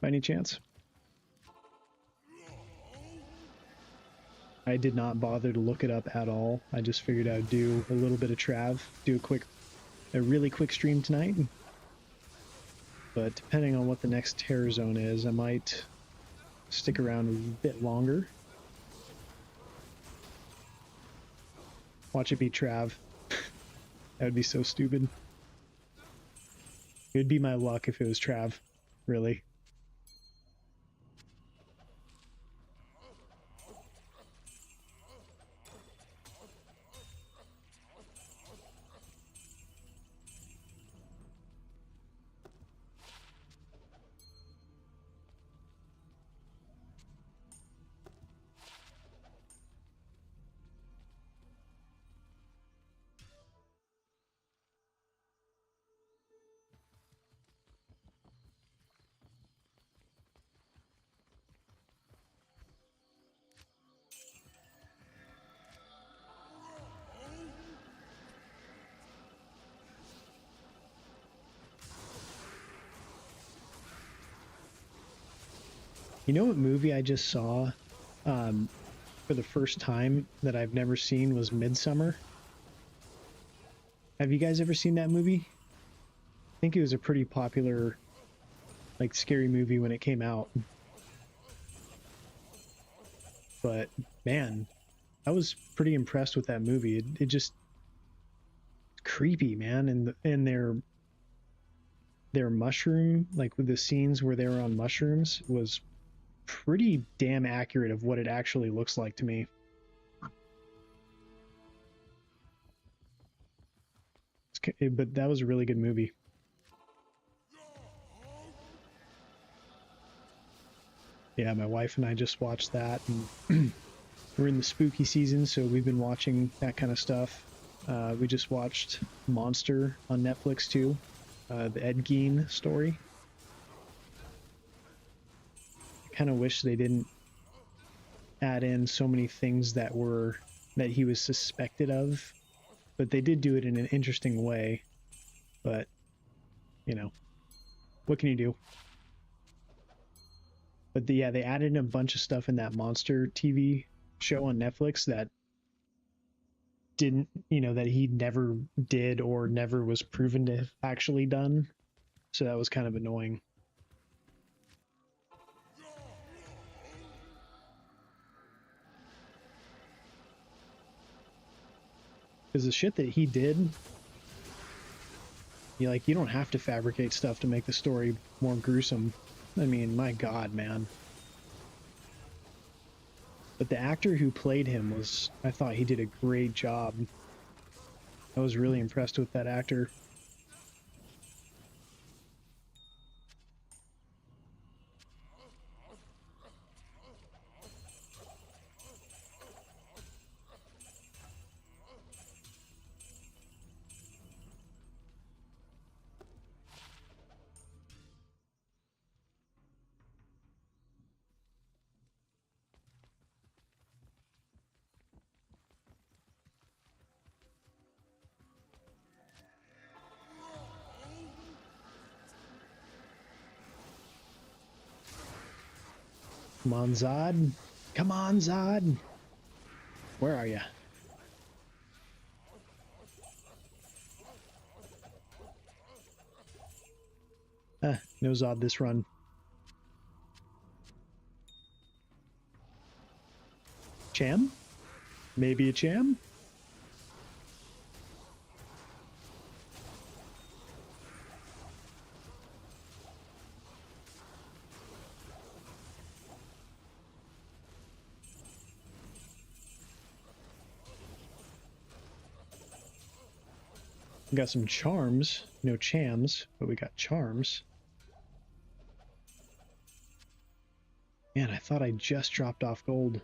[SPEAKER 1] by any chance? I did not bother to look it up at all. I just figured I would do a little bit of Trav, do a really quick stream tonight. But depending on what the next terror zone is, I might stick around a bit longer. Watch it be Trav. That would be so stupid. It would be my luck if it was Trav, really. You know what movie I just saw for the first time that I've never seen was Midsummer? Have you guys ever seen that movie? I think it was a pretty popular, like, scary movie when it came out. But, man, I was pretty impressed with that movie. It just creepy, man, and their mushroom, like with the scenes where they were on mushrooms, was pretty damn accurate of what it actually looks like to me. But that was a really good movie. Yeah, my wife and I just watched that, and we're in the spooky season, so we've been watching that kind of stuff. We just watched Monster on Netflix too, the Ed Gein story. I kind of wish they didn't add in so many things that he was suspected of, but they did do it in an interesting way. But, you know, what can you do? But yeah, they added in a bunch of stuff in that Monster TV show on Netflix that didn't, that he never did or never was proven to have actually done. So that was kind of annoying. Because the shit that he did, you don't have to fabricate stuff to make the story more gruesome. I mean, my God, man. But the actor who played him I thought he did a great job. I was really impressed with that actor. Come on, Zod. Come on, Zod. Where are you? No Zod this run. Cham? Maybe a Cham? We got some charms. No chams, but we got charms. Man, I thought I just dropped off gold.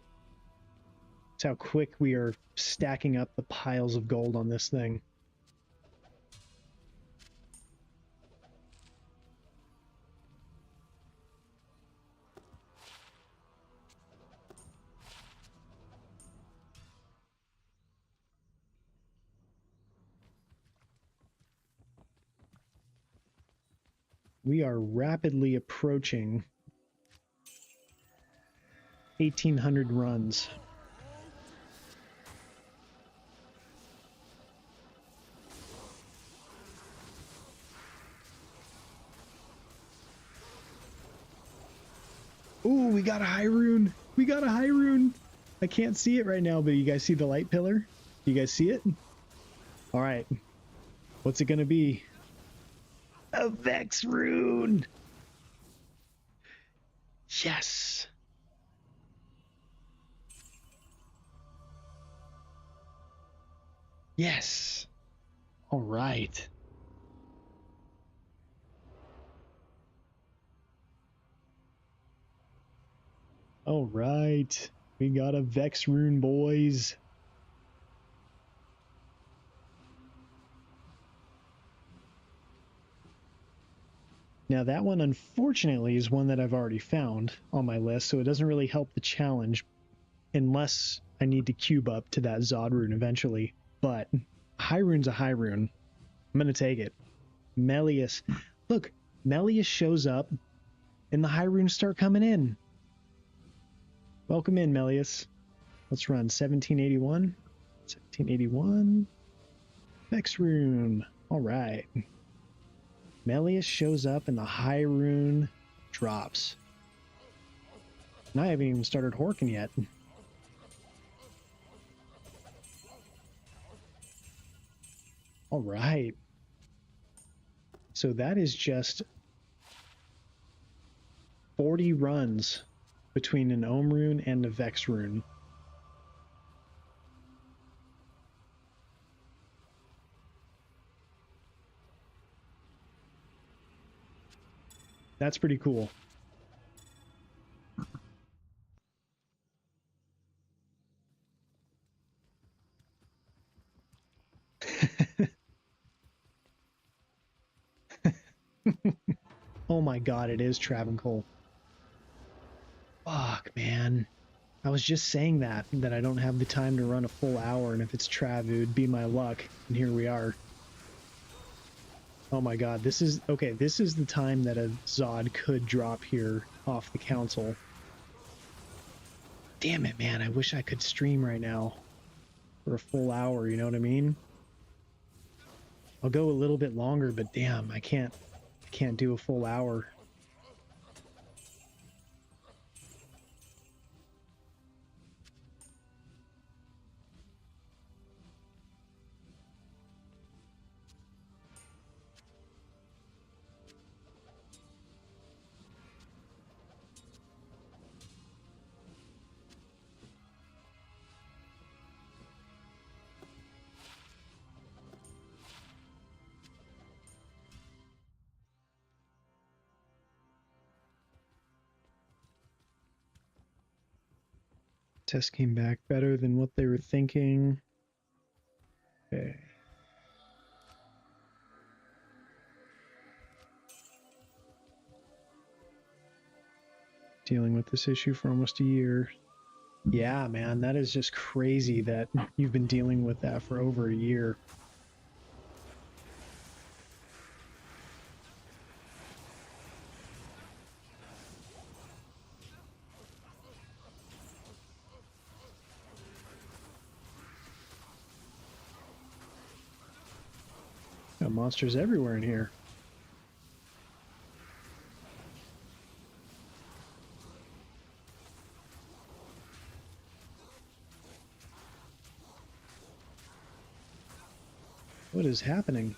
[SPEAKER 1] That's how quick we are stacking up the piles of gold on this thing. We are rapidly approaching 1,800 runs. Ooh, we got a high rune. We got a high rune. I can't see it right now, but you guys see the light pillar? Do you guys see it? All right. What's it going to be? A Vex rune. Yes. Yes. All right. All right. We got a Vex rune, boys. Now that one, unfortunately, is one that I've already found on my list, so it doesn't really help the challenge unless I need to cube up to that Zod rune eventually. But high rune's a high rune. I'm going to take it. Melius. Look, Melius shows up and the high runes start coming in. Welcome in, Melius. Let's run 1781. 1781. Vex rune. All right. Melius shows up and the high rune drops. And I haven't even started horking yet. All right. So that is just 40 runs between an Ohm rune and a Vex rune. That's pretty cool. Oh my god, it is Travincal. Fuck, man. I was just saying that I don't have the time to run a full hour, and if it's Trav, it would be my luck. And here we are. Oh my god, this is... Okay, this is the time that a Zod could drop here off the council. Damn it, man. I wish I could stream right now for a full hour, you know what I mean? I'll go a little bit longer, but damn, I can't do a full hour. Test came back better than what they were thinking. Okay. Dealing with this issue for almost a year. Yeah, man, that is just crazy that you've been dealing with that for over a year. Got monsters everywhere in here. What is happening?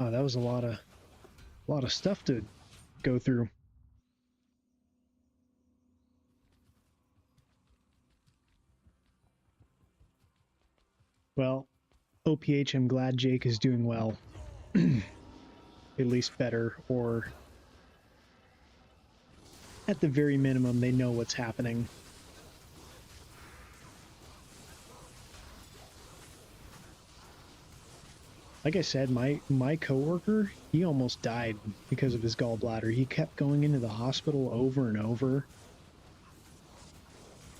[SPEAKER 1] Oh, that was a lot of stuff to go through. Well, OPH, I'm glad Jake is doing well. At least better, or at the very minimum, they know what's happening. Like I said, my coworker, he almost died because of his gallbladder. He kept going into the hospital over and over.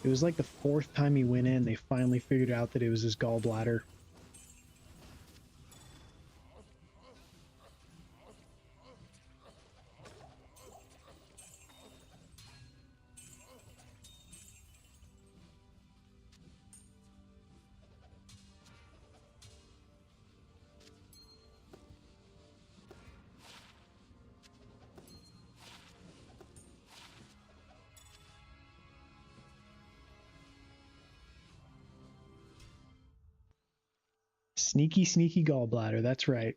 [SPEAKER 1] It was like the 4th time he went in, they finally figured out that it was his gallbladder. Sneaky, sneaky gallbladder, that's right.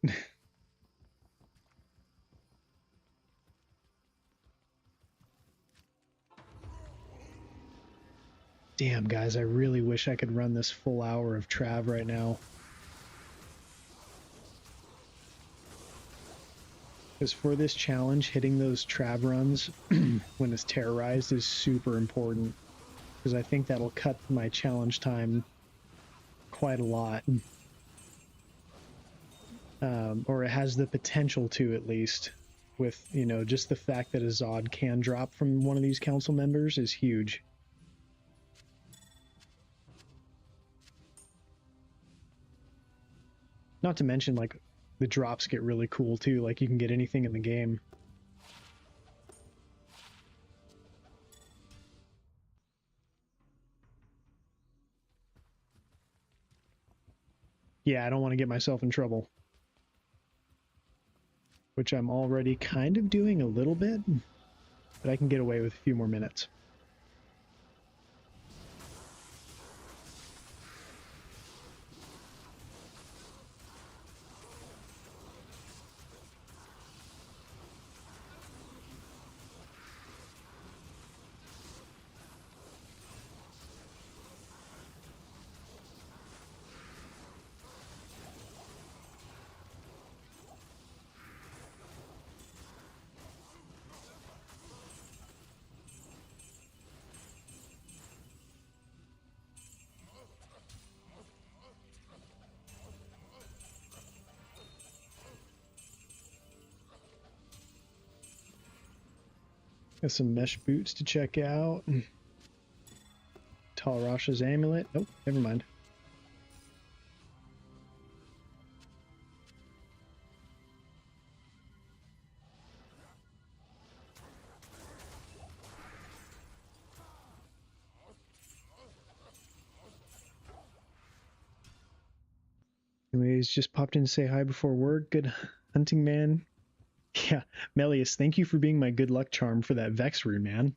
[SPEAKER 1] Damn, guys, I really wish I could run this full hour of Trav right now. Because for this challenge, hitting those Trav runs when it's terrorized is super important. Because I think that'll cut my challenge time quite a lot. Or it has the potential to, at least. With, you know, just the fact that a Zod can drop from one of these council members is huge. Not to mention, like, the drops get really cool too. Like, you can get anything in the game. Yeah, I don't want to get myself in trouble. Which I'm already kind of doing a little bit, but I can get away with a few more minutes. Got some mesh boots to check out. Talrasha's amulet. Oh, never mind. Anyways, just popped in to say hi before work. Good hunting, man. Yeah, Melius, thank you for being my good luck charm for that Vex rune, man.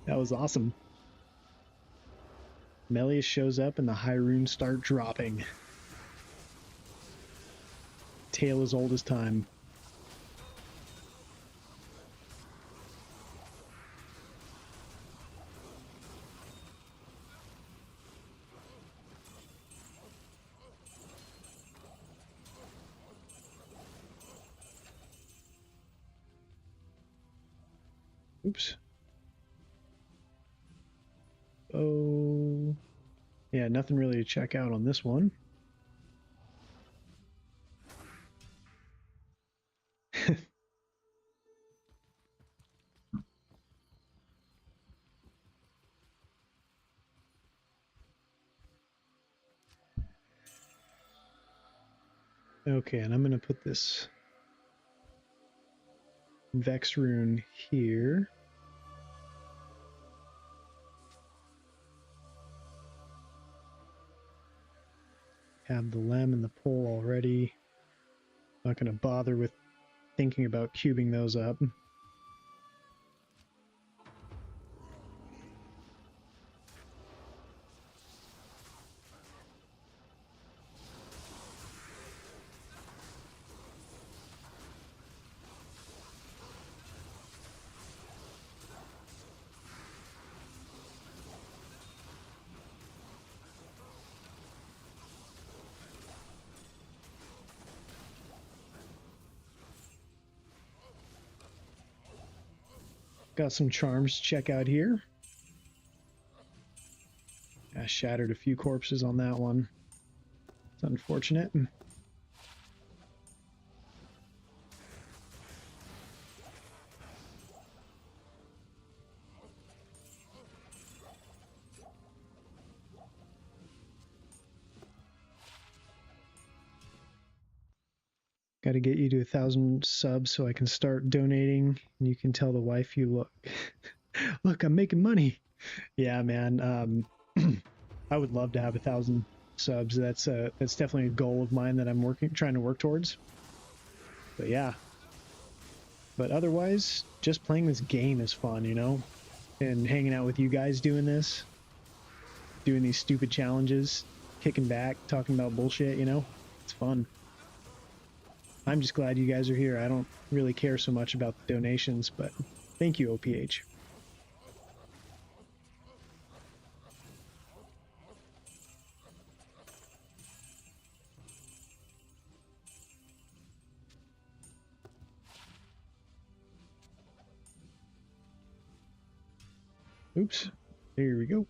[SPEAKER 1] That was awesome. Melius shows up and the high runes start dropping. Tale as old as time. Oops. Oh. Yeah, nothing really to check out on this one. Okay, and I'm going to put this Vex rune here. Have the lem and the pole already. Not going to bother with thinking about cubing those up. Got some charms to check out here. I shattered a few corpses on that one. It's unfortunate. Got to get you to 1,000 subs so I can start donating, and you can tell the wife you look. Look, I'm making money. Yeah, man. I would love to have 1,000 subs. That's definitely a goal of mine that I'm trying to work towards. But yeah. But otherwise, just playing this game is fun, you know? And hanging out with you guys doing this, doing these stupid challenges, kicking back, talking about bullshit, you know? It's fun. I'm just glad you guys are here. I don't really care so much about the donations, but thank you, OPH. Oops. Here we go.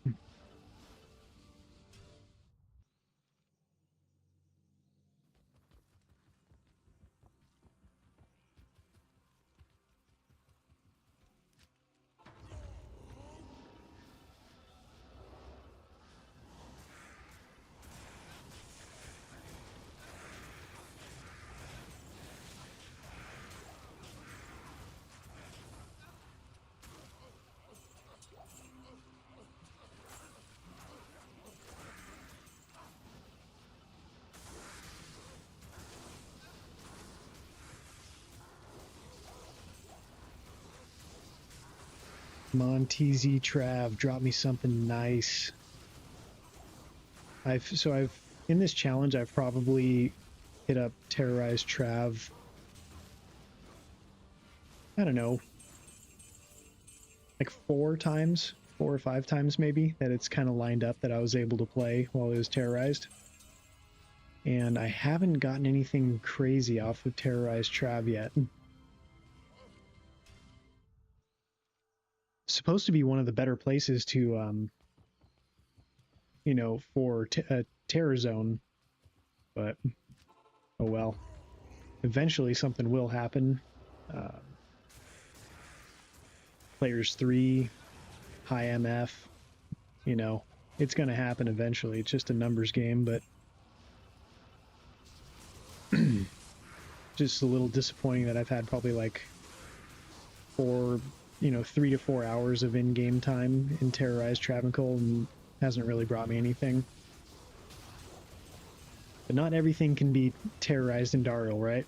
[SPEAKER 1] Come on, TZ Trav, drop me something nice. I've in this challenge I've probably hit up Terrorized Trav, I don't know, like 4 or 5 times maybe, that it's kind of lined up that I was able to play while it was terrorized. And I haven't gotten anything crazy off of Terrorized Trav yet. Supposed to be one of the better places to you know, for a terror zone, but oh well. Eventually something will happen. Players 3, high MF, you know, it's going to happen eventually. It's just a numbers game, but just a little disappointing that I've had probably like 3 to 4 hours of in-game time in Terrorized Travincal and hasn't really brought me anything. But not everything can be terrorized in Darrell, right?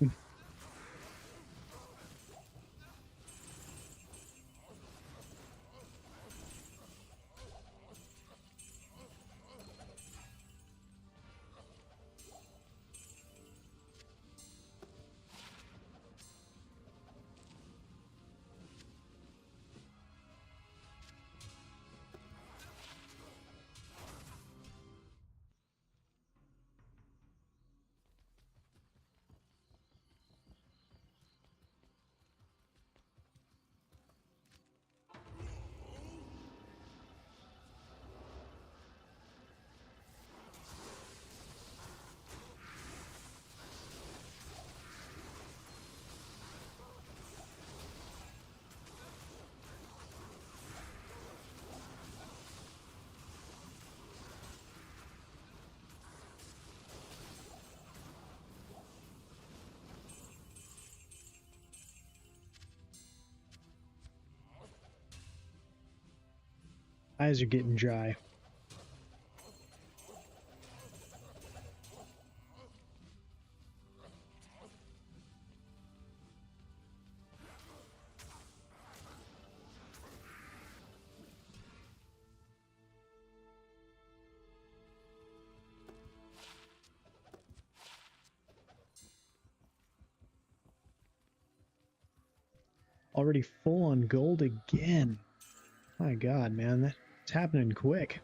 [SPEAKER 1] Eyes are getting dry. Already full on gold again. My god, man, that's happening quick.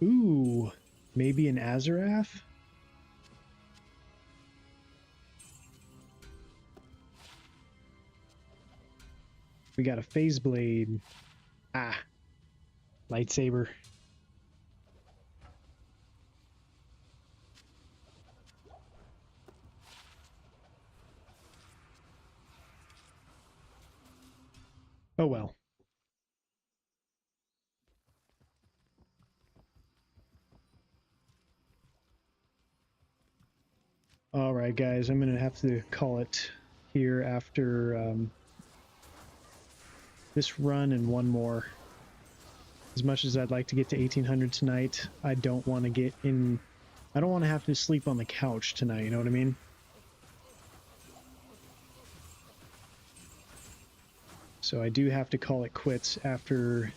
[SPEAKER 1] Ooh, maybe an Azarath? We got a phase blade. Ah, lightsaber. Oh well. All right, guys, I'm gonna have to call it here after this run and one more. As much as I'd like to get to 1800 tonight, I don't want to get in. I don't want to have to sleep on the couch tonight. You know what I mean? So I do have to call it quits after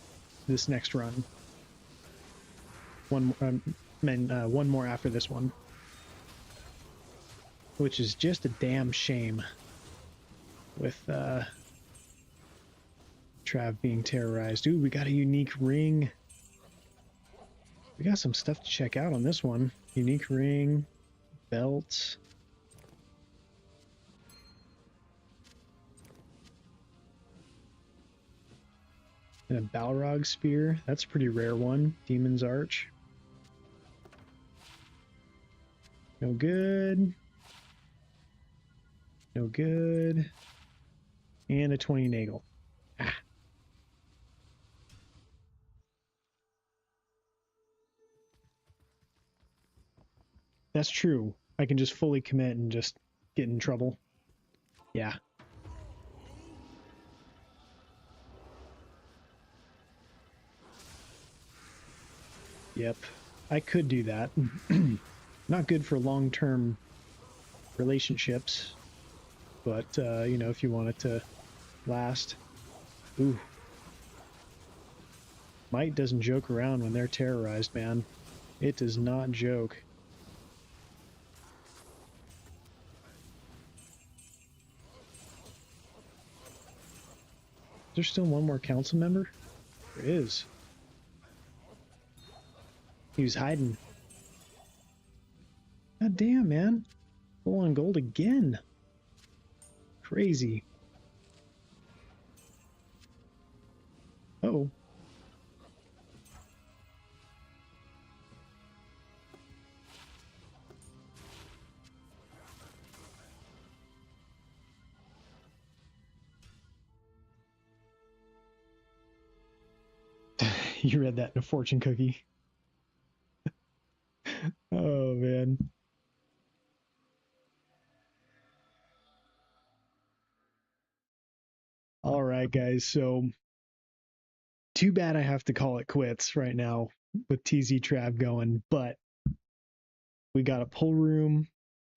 [SPEAKER 1] this next run. One more after this one. Which is just a damn shame with Trav being terrorized. Ooh, we got a unique ring. We got some stuff to check out on this one. Unique ring, belts. And a Balrog spear. That's a pretty rare one. Demon's Arch. No good. No good. And a 20 Nagel. Ah. That's true. I can just fully commit and just get in trouble. Yeah. Yep. I could do that. Not good for long-term relationships. But, you know, if you want it to last. Ooh. Might doesn't joke around when they're terrorized, man. It does not joke. Is there still one more council member? There is. He was hiding. God damn, man. Full on gold again. Crazy. Uh-oh. You read that in a fortune cookie. Oh, man. All right, guys. So, too bad I have to call it quits right now with TZ Trav going, but we got a pull room,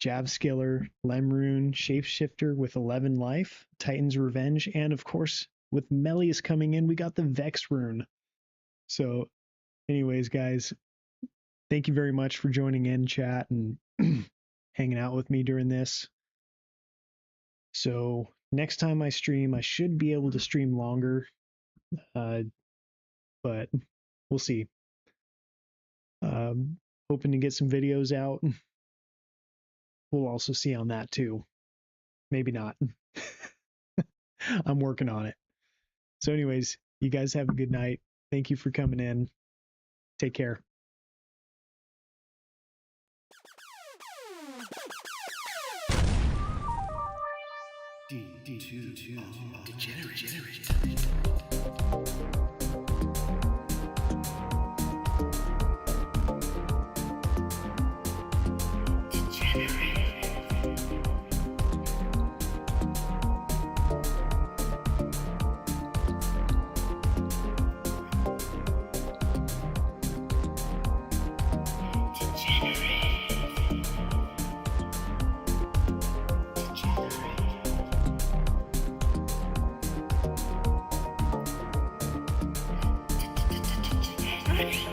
[SPEAKER 1] Jab Skiller, Lem Rune, Shapeshifter with 11 life, Titan's Revenge, and of course, with Melius coming in, we got the Vex Rune. So, anyways, guys, thank you very much for joining in, chat, and hanging out with me during this. So, next time I stream, I should be able to stream longer, but we'll see. Hoping to get some videos out. We'll also see on that too. Maybe not. I'm working on it. So anyways, you guys have a good night. Thank you for coming in. Take care. D2R Degenerate. Right.